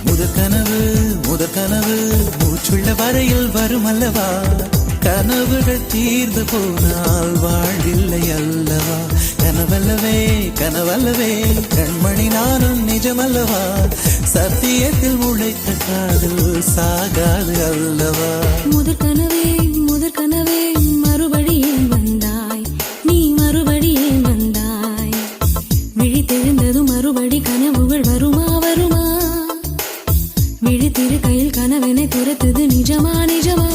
முதற் கனவு மூச்சுள்ள வரையில் வரும் அல்லவா, கனவுகள் தீர்ந்து போனால் வாழ்வில்லை அல்லவா, கனவல்லவே கனவல்லவே கண்மணி நானும் நிஜமல்லவா, சத்தியத்தில் உழைத்த காதல் சாகாது அல்லவா. முதற் கனவே மறுபடியும் வந்தாய், நீ மறுபடியும் வந்தாய், விழித்தெழுந்ததும் மறுபடி கனவுகள் வருமா வருமா, விழித்திரு கையில் கனவெனை துரத்துது நிஜமா நிஜமா.